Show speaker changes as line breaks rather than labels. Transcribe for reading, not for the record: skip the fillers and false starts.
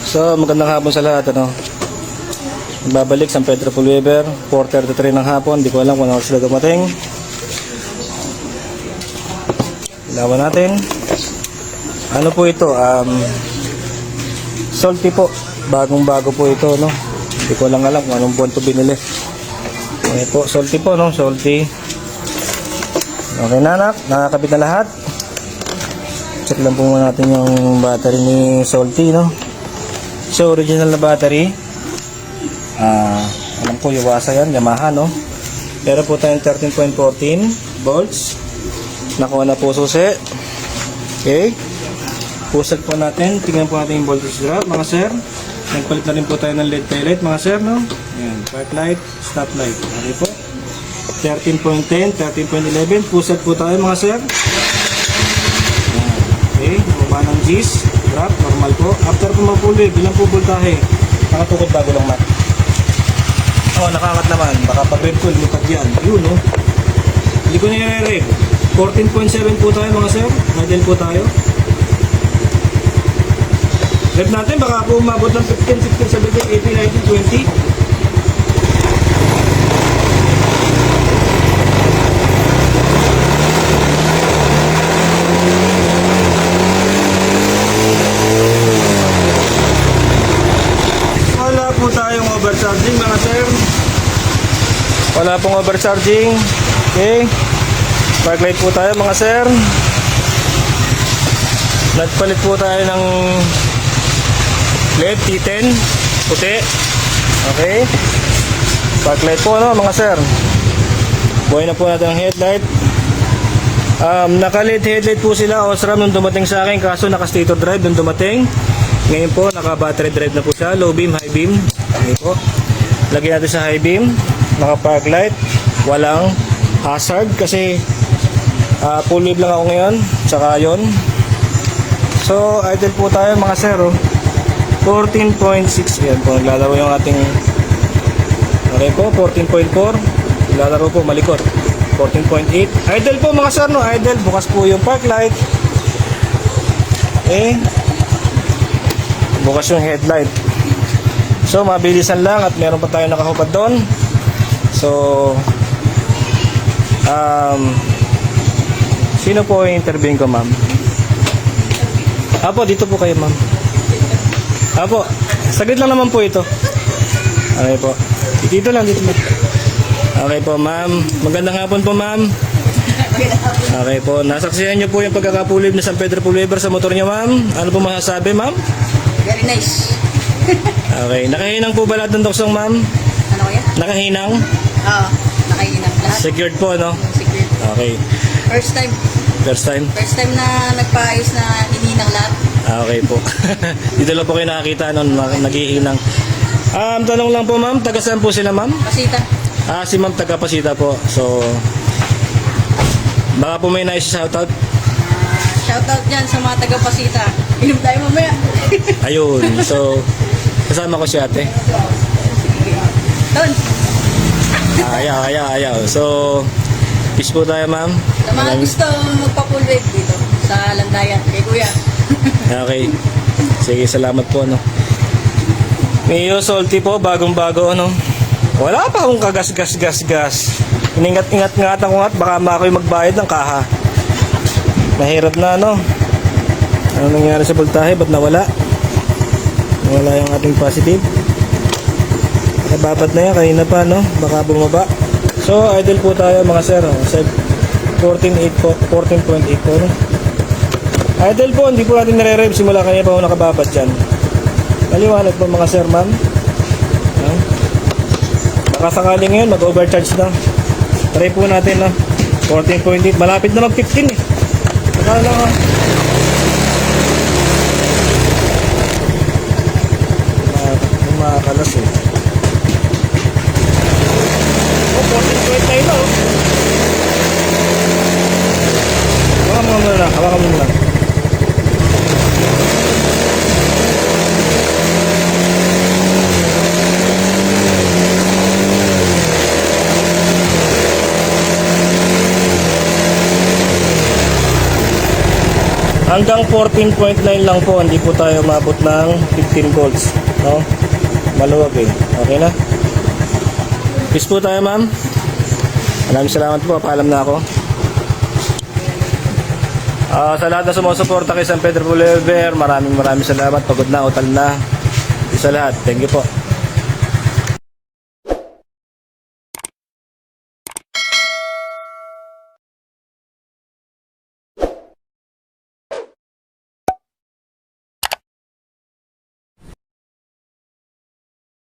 So, magandang hapon sa lahat, ano. Babalik San Pedro Pulweber, 4:33 ng hapon. Hindi ko alam kung ano sila dumating. Ilawan natin. Ano po ito? Salty po. Bagong-bago po ito, no. Hindi ko lang alam kung anong buwan ito binili. Okay po, salty po, no. Salty. Okay na, anak. Nakakabit na lahat. Check lang po muna natin yung battery ni Salty, no. So, original na battery. Alam ko, Yuasa yan, Yamaha, no. Pero po tayong 13.14 volts. Nakuha na po susi. Okay. Pusag po natin. Tingnan po natin yung voltage drop, mga sir. Nagpalit na rin po tayo ng LED tail light, mga sir, no. Ayan, park light, stop light. Okay po. 13.10, 13.11. Pusag po tayo, mga sir. Ayan. Okay. Bumaba ng G's. Drop, normal po. After po mag-full wave, bilang po voltahe. Nakatukot bago lang mat. Oh, nakakat naman. Baka pag-rev ko, lumipad yan. Yun, no? Hindi ko nire-rev. 14.7 po tayo, mga sir. Idle po tayo. Rev natin, baka po umabot ng 15, 16, 17, 18, 19, 20. Overcharging, mga sir. Wala pong overcharging. Okay. Park light po tayo, mga sir. Nagpalit po tayo ng LED T10 puti. Okay. Park light po, no, mga sir. Buhay na po natin ang headlight. Naka-LED headlight po sila, Osram, nung dumating sa akin. Kaso naka-stator drive nung dumating. Ngayon po, naka-battery drive na po siya. Low beam, high beam. Okay po. Lagyan natin sa high beam. Naka-park light. Walang hazard kasi full wave lang ako ngayon. Tsaka yun. So, idle po tayo, mga sir. 14.6. Yan po. Naglalaro yung ating okay po. 14.4. Naglalaro po malikot. 14.8. Idle po, mga sir, no? Idle. Bukas po yung park light. Okay. Bukas yung headlight. So, mabilisan lang at meron pa tayo nakahubad doon. So, sino po yung interviewin ko, ma'am? Apo, dito po kayo, ma'am. Apo, saglit lang naman po ito. Okay po. Dito lang, dito lang. Okay po, ma'am. Magandang hapon po, ma'am. Okay po. Nasaksihan niyo po yung pagkakapulib na San Pedro Pulweber sa motor niyo, ma'am. Ano po masasabi, ma'am?
Very nice.
Okay. Nakahinang po ba lahat ng tuksong, ma'am?
Ano kaya?
Nakahinang?
Oo. Nakahinang lahat.
Secured po, no?
Secured.
Okay.
First time.
First time?
First time na nagpaayos na hininang lahat.
Okay po. Dito lang po kayo nakakita nun, naghihinang. Tanong lang po, ma'am. Taga saan po sila, ma'am?
Pasita.
Si ma'am taga Pasita po. So, baka po may nice shoutout.
Shoutout dyan sa mga taga Pasita. Inom tayo mamaya.
Ayun. So, kasama ko si ate.
Don.
Ayaw. So, peace po tayo, ma'am.
Sa mga gusto magpa-full wave dito sa Landayan. Kay Kuya.
Okay. Sige, salamat po, no. Mio Salty po, bagong-bago, ano. Wala pa akong kagas-gas. Iningat-ingat-ingatan ko nga at baka ako'y magbayad ng kaha. Mahirap na, ano. Ano nangyari sa voltahe? Ba't nawala? Nawala yung ating positive. Nakababat na yan, kanina pa, no. Baka bumaba. So, idle po tayo, mga sir. 14.8 po, 14.8 po, no. Idle po, hindi po natin nare-rev. Simula kanina pa ako nakababat dyan. Maliwanag po, mga sir, ma'am. Baka sakali ngayon, mag-overcharge na. Try po natin, no. 14.8. Malapit na mag-15 eh. Saka lang, ha. Makakalas eh. 14.9 na, oh. Hawakan mo muna. Hanggang 14.9 lang po, hindi po tayo umabot ng 15 volts. No? Maluwag eh. Okay na? Peace po tayo, ma'am. Maraming salamat po. Paalam na ako. Sa lahat na sumusuporta kay San Pedro Boulevard, maraming salamat. Pagod na, utal na. Sa lahat. Thank you po.